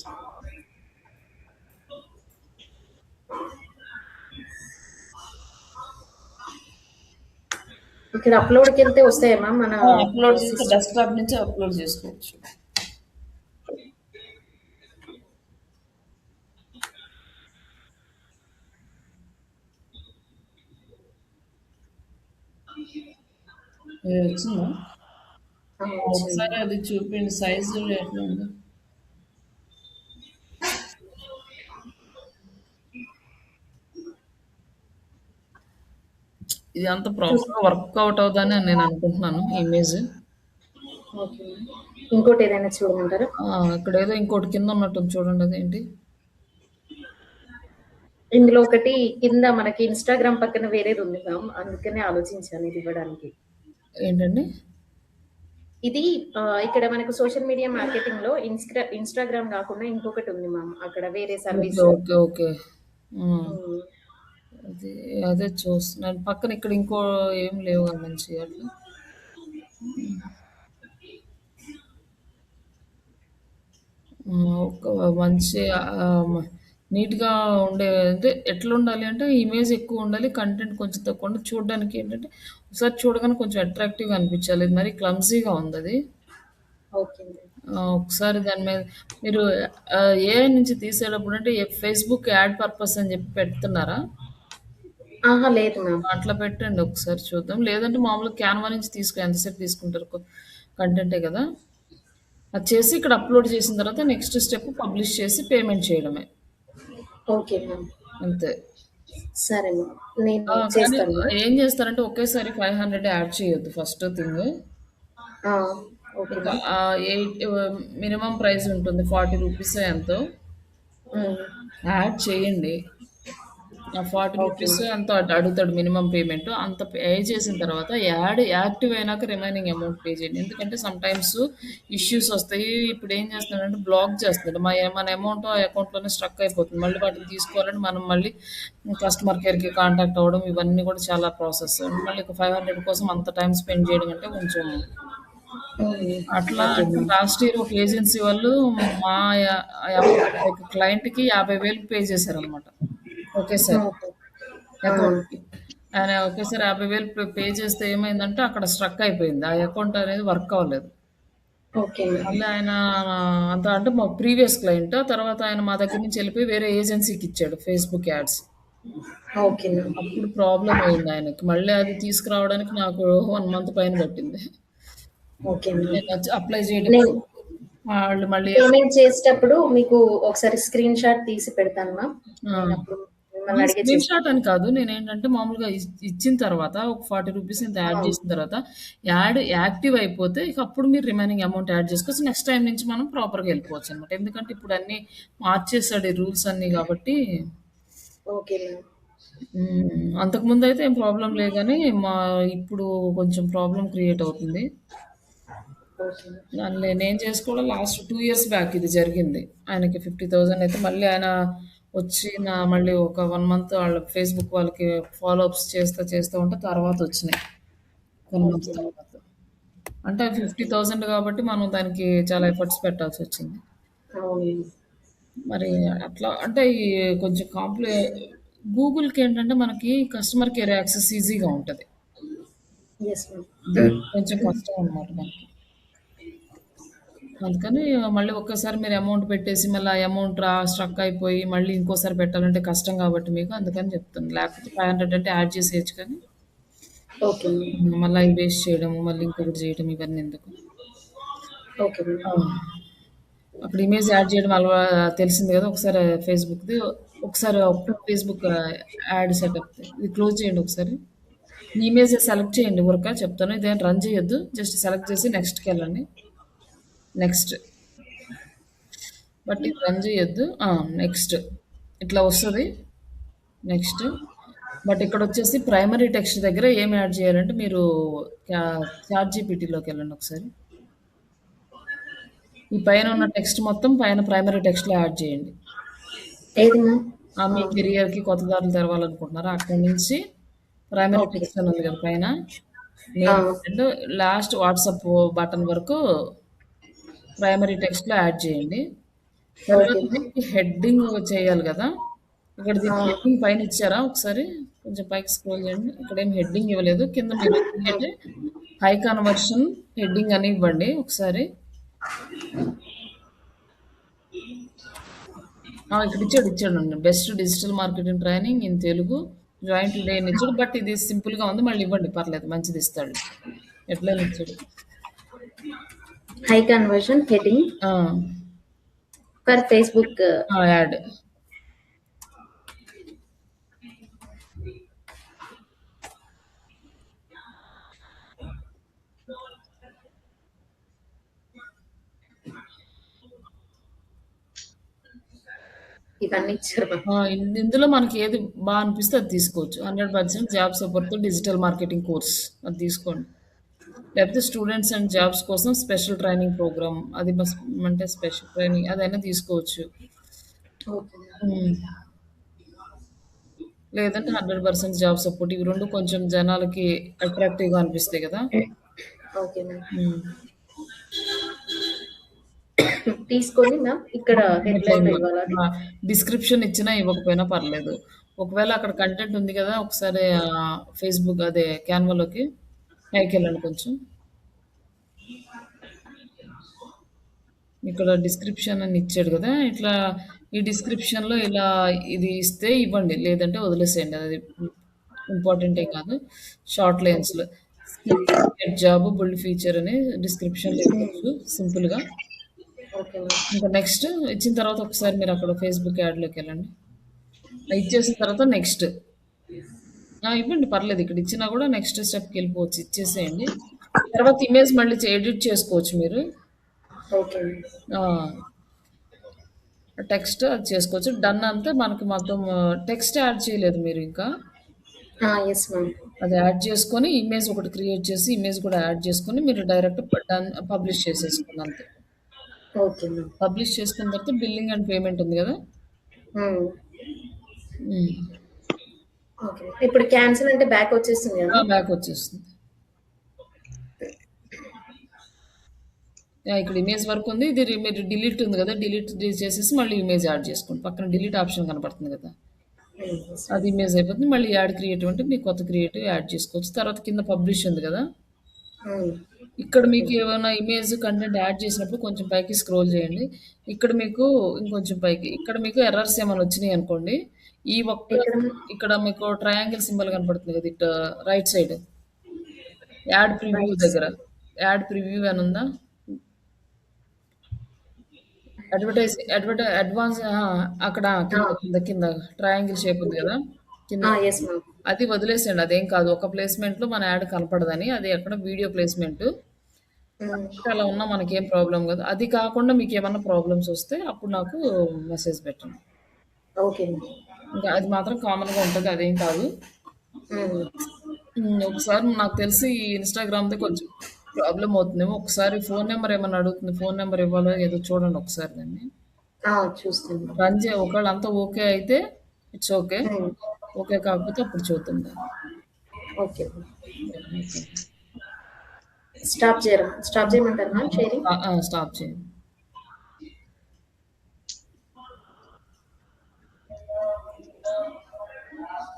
ఇక్కడ అప్‌లోడ్‌కెళ్తే వస్తాయా మ్యామ్ మన
అప్లోడ్ చేస్తే
సిస్టమ్?
డెస్క్‌టాప్ నుంచి అప్లోడ్ చేసుకోవచ్చు. ఇది వచ్చిందా?
వచ్చింది.
ఒకసారి అది చూపిండి సైజు ఎట్లా ఉందో. ఇది అంత ప్రాపర్‌గా వర్కౌట్ అవుతుందని నేను అనుకుంటున్నాను ఇమేజ్.
ఓకే. ఇంకోటి ఏదైనా చూడమంటారా?
ఇక్కడ ఏదో ఇంకోటి కింద ఉన్నట్టుంది చూడండి అదేంటి?
ఇందులో ఒకటి కింద మనకి ఇన్‌స్టాగ్రామ్ పక్కన వేరేది ఉంది మ్యామ్. అందుకనే ఆలోచించాను ఇది ఇవ్వడానికి.
ఏంటండి?
ఇది ఇక్కడ మనకు సోషల్ మీడియా మార్కెటింగ్‌లో ఇన్‌స్టాగ్రామ్ కాకుండా ఇంకొకటి ఉంది మ్యామ్. అక్కడ వేరే సర్వీస్.
ఓకే. ఓకే. అది అదే చూస్తున్నాను. పక్కన ఇక్కడ ఇంకో ఏం లేవు కదా మంచిగా అట్లా. ఒక మంచి నీట్‌గా ఉండే అంటే ఎట్లా ఉండాలి అంటే ఇమేజ్ ఎక్కువ ఉండాలి. కంటెంట్ కొంచెం తక్కువ ఉండాలి. చూడడానికి ఏంటంటే ఒకసారి చూడగానే కొంచెం అట్రాక్టివ్‌గా అనిపించాలి. ఇది మరీ క్లమ్జీగా ఉందది.
ఓకే.
ఒకసారి దాని మీద మీరు ఏఐ నుంచి తీసేటప్పుడు అంటే ఫేస్‌బుక్ యాడ్ పర్పస్ అని చెప్పి పెడుతున్నారా?
ఆహా! లేదు మ్యామ్.
అట్లా పెట్టండి ఒకసారి చూద్దాం. లేదంటే మామూలుగా క్యాన్వా నుంచి ఎంతసేపు తీసుకుంటారు? కంటెంటే కదా! అది చేసి ఇక్కడ అప్లోడ్ చేసిన తర్వాత నెక్స్ట్ స్టెప్ పబ్లిష్ చేసి పేమెంట్ చేయడమే.
Okay ma'am.
అంతే.
సరే మ్యామ్. నేను
కానీ
చేస్తాను.
ఏం చేస్తారంటే ఒకేసారి 500 యాడ్ చేయొద్దు first thing.
Okay ma'am.
Minimum price ఉంటుంది 40 రూపీస్ ఎంతో యాడ్ చేయండి. 40 రూపీస్ ఎంతో అడుగుతాడు మినిమం పేమెంట్. అంత పే చేసిన తర్వాత యాడ్ యాక్టివ్ అయినాక రిమైనింగ్ అమౌంట్ పే చేయండి. ఎందుకంటే సమ్ టైమ్స్ ఇష్యూస్ వస్తాయి. ఇప్పుడు ఏం చేస్తున్నాడంటే బ్లాక్ చేస్తున్నాడు. మన అమౌంట్ ఆ అకౌంట్‌లోనే స్ట్రక్ అయిపోతుంది. మళ్ళీ వాటిని తీసుకోవాలంటే మనం మళ్ళీ కస్టమర్ కేర్‌కి కాంటాక్ట్ అవ్వడం ఇవన్నీ కూడా చాలా ప్రాసెస్. మళ్ళీ 500 కోసం అంత టైం స్పెండ్ చేయడం అంటే కొంచెం అట్లా లాస్ట్ ఇయర్ ఒక ఏజెన్సీ వాళ్ళు మా క్లయింట్‌కి 50,000 పే చేశారనమాట. ఒకేసారి అకౌంట్‌కి. ఆయన ఒకేసారి 50,000 పే చేస్తే ఏమైందంటే అక్కడ స్ట్రక్ అయిపోయింది. ఆ అకౌంట్ అనేది వర్క్ అవ్వలేదు.
ఓకే.
మళ్ళీ ఆయన అంత అంటే మా ప్రీవియస్ క్లయింట్. తర్వాత ఆయన మా దగ్గర నుంచి వెళ్ళిపోయి వేరే ఏజెన్సీకి ఇచ్చాడు ఫేస్‌బుక్ యాడ్స్.
Okay ma'am.
అప్పుడు ప్రాబ్లమ్ అయింది ఆయనకి. మళ్ళీ అది తీసుకురావడానికి నాకు 1 మంత్ పైన పట్టింది.
Okay ma'am.
నేను అప్లై చేయడం వాళ్ళు మళ్ళీ
పేమెంట్ చేసేటప్పుడు మీకు ఒకసారి స్క్రీన్ షాట్ తీసి పెడతాను మ్యామ్. నేను అప్పుడు మిమ్మల్ని అడిగే
స్క్రీన్ షాట్ అని కాదు. నేనేంటంటే మామూలుగా ఇచ్చిన తర్వాత ఒక 40 రూపీస్ ఇంత యాడ్ చేసిన తర్వాత యాడ్ యాక్టివ్ అయిపోతే ఇక అప్పుడు మీరు రిమైనింగ్ అమౌంట్ యాడ్ చేసుకోవచ్చు. నెక్స్ట్ టైం నుంచి మనం ప్రాపర్‌గా వెళ్ళిపోవచ్చు అనమాట. ఎందుకంటే ఇప్పుడు అన్నీ మార్చేసాడు ఈ రూల్స్ అన్నీ కాబట్టి.
Okay ma'am.
అంతకుముందు అయితే ఏం ప్రాబ్లం లేదు కానీ ఇప్పుడు కొంచెం ప్రాబ్లం క్రియేట్ అవుతుంది.
ఓకే.
నేను చేసుకోవడం లాస్ట్ 2 ఇయర్స్ బ్యాక్ ఇది జరిగింది. ఆయనకి 50,000 అయితే మళ్ళీ ఆయన వచ్చి మళ్ళీ ఒక 1 మంత్ వాళ్ళ ఫేస్‌బుక్ వాళ్ళకి ఫాలో అప్స్ చేస్తా ఉంటే తర్వాత వచ్చినాయి. 1 మంత్ తర్వాత. అంటే 50,000 కాబట్టి మనం దానికి చాలా ఎఫర్ట్స్ పెట్టాల్సొచ్చింది.
అవును.
మరి అట్లా అంటే ఈ కొంచెం గూగుల్‌కి ఏంటంటే మనకి కస్టమర్ కేర్ యాక్సెస్ ఈజీగా ఉంటది.
Yes ma'am.
కొంచెం కష్టం అన్నమాట మనకి. అందుకని మళ్ళీ ఒక్కసారి మీరు అమౌంట్ పెట్టేసి మళ్ళీ ఆ అమౌంట్ స్ట్రక్ అయిపోయి మళ్ళీ ఇంకోసారి పెట్టాలంటే కష్టం కాబట్టి మీకు అందుకని చెప్తాను. లేకపోతే 500 అంటే యాడ్ చేసేయచ్చు కానీ
ఓకే
మళ్ళీ అవి వేస్ట్ చేయడము మళ్ళీ ఇంకొకటి చేయడం ఇవన్నీ ఎందుకు.
Okay ma'am.
అక్కడ ఇమేజ్ యాడ్ చేయడం తెలిసింది కదా ఒకసారి ఫేస్బుక్ది ఒకసారి ఫేస్బుక్ యాడ్ సెటప్ ఇది క్లోజ్ చేయండి ఒకసారి. ఈ ఇమేజ్ సెలెక్ట్ చేయండి ఊరక చెప్తాను. ఇదేం రన్ చేయొద్దు. జస్ట్ సెలెక్ట్ చేసి నెక్స్ట్‌కి వెళ్ళండి. నెక్స్ట్ బట్ ఇది రన్ చేయొద్దు. నెక్స్ట్ ఇట్లా వస్తుంది. నెక్స్ట్ బట్ ఇక్కడ వచ్చేసి ప్రైమరీ టెక్స్ట్ దగ్గర ఏం యాడ్ చేయాలంటే మీరు చాట్ జీపీటీలోకి వెళ్ళండి ఒకసారి. ఈ పైన ఉన్న టెక్స్ట్ మొత్తం పైన ప్రైమరీ టెక్స్ట్లో యాడ్ చేయండి.
ఏది మ్యామ్?
మీ కెరియర్కి కొత్త దారులు తెరవాలనుకుంటున్నారా అక్కడి నుంచి ప్రైమరీ టెక్స్ట్ అని ఉంది కదా పైన లాస్ట్ వాట్సాప్ బటన్ వరకు ప్రైమరీ టెక్స్ట్లో యాడ్ చేయండి. తర్వాత హెడ్డింగ్ చేయాలి కదా ఇక్కడ దీనికి హెడ్డింగ్ పైన ఇచ్చారా ఒకసారి? కొంచెం పైకి స్క్రోల్ చేయండి. ఇక్కడేం హెడ్డింగ్ ఇవ్వలేదు. కింద మీరు ఏంటంటే హై కన్వర్షన్ హెడ్డింగ్ అని ఇవ్వండి ఒకసారి. ఇక్కడ ఇచ్చాడండి. Best digital marketing training in Telugu join today అని ఇచ్చాడు. బట్ ఇది సింపుల్గా ఉంది. మళ్ళీ ఇవ్వండి, పర్లేదు, మంచిది ఇస్తాడు. ఎట్లయినా ఇచ్చాడు.
High conversion heading for Facebook
add.
ఇవన్నీ ఇచ్చారు.
ఇందులో మనకి ఏది బాగా అనిపిస్తే అది తీసుకోవచ్చు. 100% జాబ్ సపోర్ట్తో డిజిటల్ మార్కెటింగ్ కోర్స్ అది తీసుకోండి. లేకపోతే స్టూడెంట్స్ అండ్ జాబ్స్ కోసం స్పెషల్ ట్రైనింగ్ ప్రోగ్రామ్ అది అంటే స్పెషల్ ట్రైనింగ్ అదైనా తీసుకోవచ్చు. లేదంటే 100% జాబ్ సపోర్ట్. ఇవి రెండు కొంచెం జనాలకి అట్రాక్టివ్గా అనిపిస్తాయి కదా.
ఓకే మ్యామ్, తీసుకొని మ్యామ్ ఇక్కడ
డిస్క్రిప్షన్ ఇచ్చినా ఇవ్వకపోయినా పర్లేదు. ఒకవేళ అక్కడ కంటెంట్ ఉంది కదా, ఒకసారి ఫేస్బుక్ అదే క్యాన్వాలోకి పైకి వెళ్ళండి కొంచెం. ఇక్కడ డిస్క్రిప్షన్ అని ఇచ్చాడు కదా, ఇట్లా ఈ డిస్క్రిప్షన్లో ఇలా ఇది ఇస్తే ఇవ్వండి, లేదంటే వదిలేసేయండి. అది ఇంపార్టెంట్ ఏం కాదు. షార్ట్ లైన్స్లో జాబ్ బుల్డ్ ఫీచర్ అని డిస్క్రిప్షన్లో ఇవ్వచ్చు సింపుల్గా. ఇంకా నెక్స్ట్ ఇచ్చిన తర్వాత ఒకసారి మీరు అక్కడ ఫేస్బుక్ యాడ్లోకి వెళ్ళండి. ఇచ్చేసిన తర్వాత నెక్స్ట్ ఇవ్వండి, పర్లేదు. ఇక్కడ ఇచ్చినా కూడా నెక్స్ట్ స్టెప్కి వెళ్ళిపోవచ్చు. ఇచ్చేసేయండి. తర్వాత ఇమేజ్ మళ్ళీ ఎడిట్ చేసుకోవచ్చు మీరు. టెక్స్ట్ అది చేసుకోవచ్చు. డన్ అంతా మనకి మొత్తం టెక్స్ట్ యాడ్ చేయలేదు మీరు ఇంకా. అది యాడ్ చేసుకొని ఇమేజ్ ఒకటి క్రియేట్ చేసి ఇమేజ్ కూడా యాడ్ చేసుకొని మీరు డైరెక్ట్ డన్ పబ్లిష్ చేసేసుకోండి అంతే. పబ్లిష్ చేసుకున్న తర్వాత బిల్లింగ్ అండ్ పేమెంట్ ఉంది కదా.
ఇప్పుడు క్యాన్సిల్ అంటే బ్యాక్ వచ్చేస్తుంది కదా.
బ్యాక్ వచ్చేస్తుంది. ఇక్కడ ఇమేజ్ వర్క్ ఉంది. ఇది మీరు డిలీట్ ఉంది కదా, డిలీట్ చేసేసి మళ్ళీ ఇమేజ్ యాడ్ చేసుకోండి. పక్కన డిలీట్ ఆప్షన్ కనపడుతుంది కదా, అది ఇమేజ్ అయిపోతుంది. మళ్ళీ యాడ్ క్రియేటివ్ అంటే మీకు కొత్త క్రియేటివ్ యాడ్ చేసుకోవచ్చు. తర్వాత కింద పబ్లిష్ ఉంది కదా, ఇక్కడ మీకు ఏమైనా ఇమేజ్ కంటెంట్ యాడ్ చేసినప్పుడు కొంచెం పైకి స్క్రోల్ చేయండి. ఇక్కడ మీకు ఇంకొంచెం పైకి, ఇక్కడ మీకు ఎర్రర్స్ ఏమైనా వచ్చినాయి అనుకోండి, ఈ ఒక్క ఇక్కడ మీకు ట్రయాంగిల్ సింబల్ కనపడుతుంది కదా, it right side add preview దగ్గర యాడ్ ప్రివ్యూ అని ఉందా, అడ్వాన్స్ అక్కడ కింద ట్రయాంగిల్ షేప్ ఉంది కదా కింద, అది వదిలేసండి. అదేం కాదు, ఒక ప్లేస్మెంట్లో మన యాడ్ కనపడదని. అది ఎక్కడ వీడియో ప్లేస్మెంట్ అలా ఉన్నా మనకేం ప్రాబ్లం కాదు. అది కాకుండా మీకు ఏమన్నా ప్రాబ్లమ్స్ వస్తే అప్పుడు నాకు మెసేజ్ పెట్టండి. ఇంకా అది మాత్రం కామన్గా ఉంటుంది, అదేం కాదు. ఒకసారి నాకు తెలిసి ఇన్స్టాగ్రామ్తో కొంచెం ప్రాబ్లం అవుతుందేమో. ఒకసారి ఫోన్ నెంబర్ ఏమన్నా అడుగుతుంది, ఫోన్ నెంబర్ ఇవ్వాలో ఏదో చూడండి ఒకసారి. దాన్ని
చూస్తాను.
రన్ ఒకవేళ అంతా ఓకే అయితే ఇట్స్ ఓకే, ఓకే కాకపోతే అప్పుడు చూద్దాం.
ఓకే, స్టాప్ చేయమంటారు మ్యామ్ షేరింగ్?
స్టాప్ చేయండి.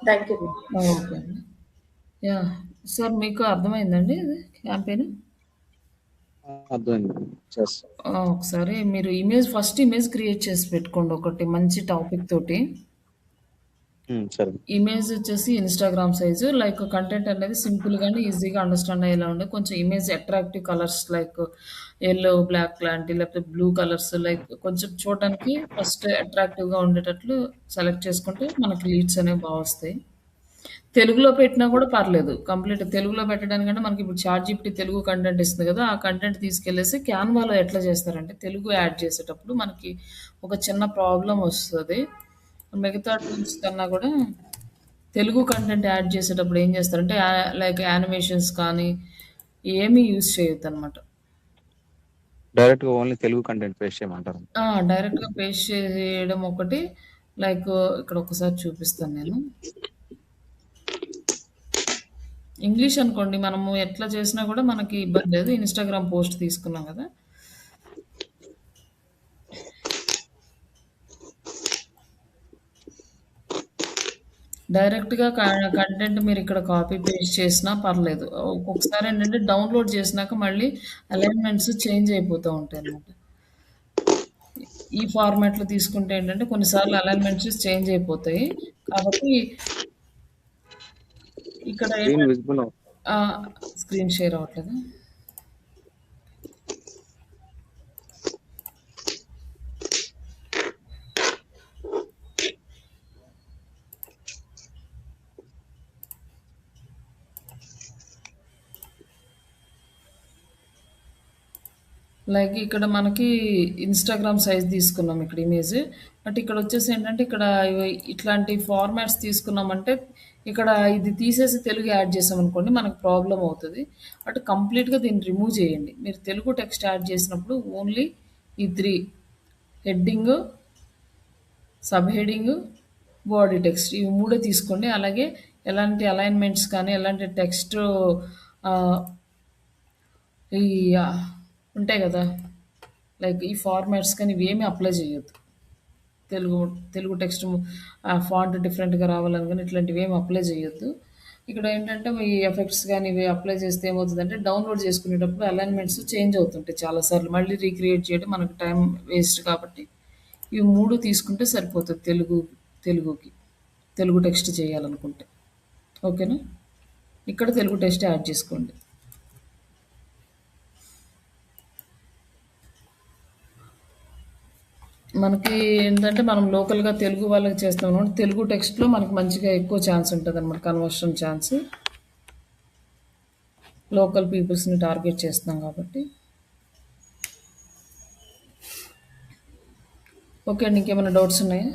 Thank you.
ఓకే అండి. యా సార్, మీకు అర్థమైందండి ఇది క్యాంపెయిన్? ఒకసారి మీరు ఫస్ట్ ఇమేజ్ క్రియేట్ చేసి పెట్టుకోండి ఒకటి మంచి టాపిక్ తోటి. ఇమేజ్ వచ్చేసి ఇన్స్టాగ్రామ్ సైజు, లైక్ కంటెంట్ అనేది సింపుల్గానే ఈజీగా అండర్స్టాండ్ అయ్యేలా ఉండే, కొంచెం image attractive colours like yellow black లాంటి, లేకపోతే బ్లూ కలర్స్, లైక్ కొంచెం చూడడానికి ఫస్ట్ అట్రాక్టివ్గా ఉండేటట్లు సెలెక్ట్ చేసుకుంటే మనకి లీడ్స్ అనేవి బాగా వస్తాయి. తెలుగులో పెట్టినా కూడా పర్లేదు. కంప్లీట్ తెలుగులో పెట్టడానికంటే మనకి ఇప్పుడు చాట్‌జీపీటీ తెలుగు కంటెంట్ ఇస్తుంది కదా, ఆ కంటెంట్ తీసుకెళ్ళేసి క్యాన్వాలో ఎట్లా చేస్తారంటే తెలుగు యాడ్ చేసేటప్పుడు మనకి ఒక చిన్న ప్రాబ్లం వస్తుంది. మిగతా టూల్స్ కన్నా కూడా తెలుగు కంటెంట్ యాడ్ చేసేటప్పుడు ఏం చేస్తారంటే లైక్ యానిమేషన్స్ కానీ ఏమీ యూజ్ చేయొద్దు అనమాట.
డైరెక్ట్‌గా ఓన్లీ తెలుగు కంటెంట్ పేస్ట్ చేయమంటారు.
డైరెక్ట్‌గా పేస్ట్ చేయడం ఒకటి. లైక్ ఇక్కడ ఒకసారి చూపిస్తాను నేను. ఇంగ్లీష్ అనుకోండి, మనము ఎట్లా చేసినా కూడా మనకి ఇబ్బంది లేదు. ఇన్స్టాగ్రామ్ పోస్ట్ తీసుకున్నాం కదా, డైరెక్ట్‌గా కంటెంట్ మీరిక్కడ కాపీ పేస్ట్ చేసినా పర్లేదు. ఒక్కొక్కసారి ఏంటంటే డౌన్‌లోడ్ చేసినాక మళ్ళీ అలైన్‌మెంట్స్ చేంజ్ అయిపోతూ ఉంటాయన్నమాట. ఈ ఫార్మాట్‌లో తీసుకుంటే ఏంటంటే కొన్నిసార్లు అలైన్‌మెంట్స్ చేంజ్ అయిపోతాయి. కాబట్టి ఇక్కడ
స్క్రీన్
ఏంటంటే
విజిబుల్
స్క్రీన్ షేర్ అవ్వట్లేదా? లైక్ ఇక్కడ మనకి ఇన్‌స్టాగ్రామ్ సైజ్ తీసుకున్నాం ఇక్కడ ఇమేజ్. బట్ ఇక్కడొచ్చేసి ఏంటంటే ఇక్కడ ఇట్లాంటి ఫార్మాట్స్ తీసుకున్నామంటే ఇక్కడ ఇది తీసేసి తెలుగు యాడ్ చేసామనుకోండి మనకు ప్రాబ్లమ్ అవుతది. బట్ కంప్లీట్‌గా దీన్ని రిమూవ్ చేయండి. మీరు తెలుగు టెక్స్ట్ యాడ్ చేసినప్పుడు ఓన్లీ ఈ 3 heading, sub heading, body text ఇవి మూడే తీసుకోండి. అలాగే ఎలాంటి అలైన్‌మెంట్స్ కానీ, ఎలాంటి టెక్స్ట్ ఆహ్, ఈ ఉంటాయి గదా! లైక్ ఈ ఫార్మాట్స్ కానీ ఇవేమీ అప్లై చేయొద్దు. తెలుగు తెలుగు టెక్స్ట్ ఫాంట్ డిఫరెంట్‌గా రావాలని గాని ఇట్లాంటివేమి అప్లై చేయొద్దు. ఇక్కడ ఏంటంటే ఈ ఎఫెక్ట్స్ గాని ఇవి అప్లై చేస్తే ఏమవుతదంటే డౌన్‌లోడ్ చేసుకునేటప్పుడు అలైన్‌మెంట్స్ చేంజ్ అవుతుంటాయి చాలా సార్లు. మళ్ళీ రీక్రియేట్ చేయడం మనకు టైం వేస్ట్ కాబట్టి ఇవి 3 తీసుకుంటే సరిపోతది తెలుగుకి. తెలుగు టెక్స్ట్ చేయాలనుకుంటే. ఓకేనా? ఇక్కడ తెలుగు టెక్స్ట్ యాడ్ చేసుకోండి. మనకి ఏంటంటే మనం లోకల్‌గా తెలుగు వాళ్ళకి చేస్తాం కాబట్టి తెలుగు టెక్స్ట్‌లో మనకు మంచిగా ఎక్కువ ఛాన్స్ ఉంటదనమాట కన్వర్షన్ ఛాన్స్. లోకల్ పీపుల్స్‌ని టార్గెట్ చేస్తున్నాం కాబట్టి. ఓకే అండి. ఇంకేమైనా డౌట్స్ ఉన్నాయా?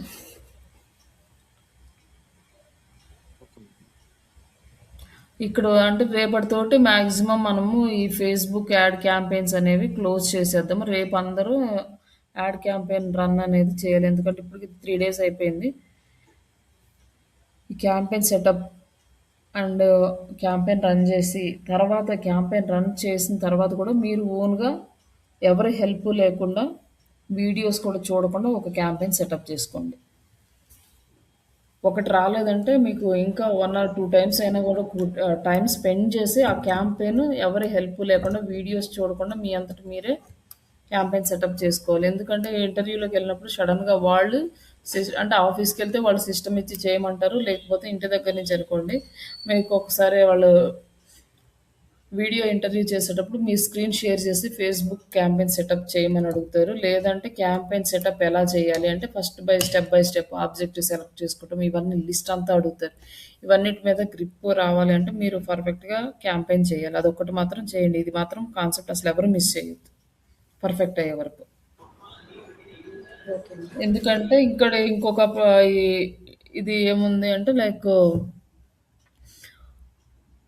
ఇక్కడ అంటే రేపటితోటి మాక్సిమం మనము ఈ ఫేస్‌బుక్ యాడ్ క్యాంపెయిన్స్ అనేవి క్లోజ్ చేసేద్దాం. రేపు అందరూ యాడ్ క్యాంపెయిన్ రన్ అనేది చేయాలి. ఎందుకంటే ఇప్పటికి 3 డేస్ అయిపోయింది. ఈ campaign setup and campaign run చేసి తర్వాత క్యాంపెయిన్ రన్ చేసిన తర్వాత కూడా మీరు ఓన్‌గా ఎవరి హెల్ప్ లేకుండా వీడియోస్ కూడా చూడకుండా ఒక క్యాంపెయిన్ సెటప్ చేసుకోండి. ఒకటి రాలేదంటే మీకు ఇంకా 1 ఆర్ 2 టైమ్స్ అయినా కూడా టైమ్ స్పెండ్ చేసి ఆ క్యాంపెయిన్ ఎవరి హెల్ప్ లేకుండా వీడియోస్ చూడకుండా మీ అంతట మీరే క్యాంపెయిన్ సెటప్ చేసుకోవాలి. ఎందుకంటే ఇంటర్వ్యూలోకి వెళ్ళినప్పుడు సడన్‌గా వాళ్ళు అంటే ఆఫీస్‌కి వెళ్తే వాళ్ళు సిస్టమ్ ఇచ్చి చేయమంటారు. లేకపోతే ఇంటి దగ్గర నుంచి అనుకోండి మీకు ఒకసారి వాళ్ళు వీడియో ఇంటర్వ్యూ చేసేటప్పుడు మీ స్క్రీన్ షేర్ చేసి ఫేస్‌బుక్ క్యాంపెయిన్ సెటప్ చేయమని అడుగుతారు. లేదంటే క్యాంపెయిన్ సెటప్ ఎలా చేయాలి అంటే first step by step objective select చేసుకోవటం ఇవన్నీ లిస్ట్ అంతా అడుగుతారు. ఇవన్నిటి మీద గ్రిప్ రావాలి అంటే మీరు పర్ఫెక్ట్‌గా క్యాంపెయిన్ చేయాలి. అదొక్కటి మాత్రం చేయండి. ఇది మాత్రం కాన్సెప్ట్ అసలు ఎవరు మిస్ చేయొద్దు. పర్ఫెక్ట్ అయ్యే వరకు.
ఓకే.
ఎందుకంటే ఇక్కడ ఇంకొక ఇది ఏముంది అంటే లైక్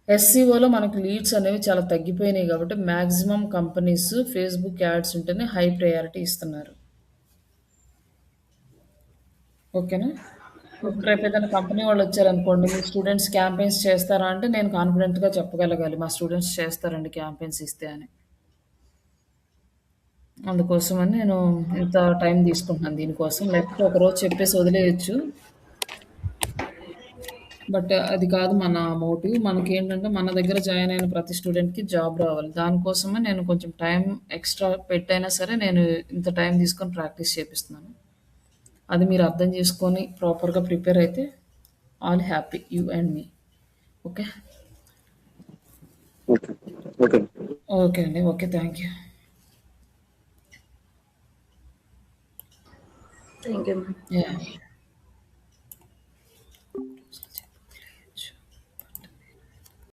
ఎస్సీఓలో మనకు లీడ్స్ అనేవి చాలా తగ్గిపోయినాయి కాబట్టి మాక్సిమం కంపెనీస్ ఫేస్బుక్ యాడ్స్ ఉంటేనే హై ప్రయారిటీ ఇస్తున్నారు. ఓకేనా? ఇప్పుడు రేపు ఏదైనా కంపెనీ వాళ్ళు వచ్చారనుకోండి మీ స్టూడెంట్స్ క్యాంపెయిన్స్ చేస్తారా అంటే నేను కాన్ఫిడెంట్‌గా చెప్పగలగాలి మా స్టూడెంట్స్ చేస్తారండి క్యాంపెయిన్స్ ఇస్తే అని. అందుకోసమని నేను ఇంత టైం తీసుకుంటున్నాను దీనికోసం. లేకపోతే ఒకరోజు చెప్పేసి వదిలేయొచ్చు. బట్ అది కాదు మన మోటివ్. మనకేంటంటే మన దగ్గర జాయిన్ అయిన ప్రతి స్టూడెంట్‌కి జాబ్ రావాలి. దానికోసమే నేను కొంచెం టైం ఎక్స్‌ట్రా పెట్టైనా సరే నేను ఇంత టైం తీసుకొని ప్రాక్టీస్ చేపిస్తున్నాను. అది మీరు అర్థం చేసుకొని ప్రాపర్‌గా ప్రిపేర్ అయితే all happy you and me. Okay.
Okay. Okay.
Okay అండి. Okay. Thank you.
Thank you ma'am.
Yeah!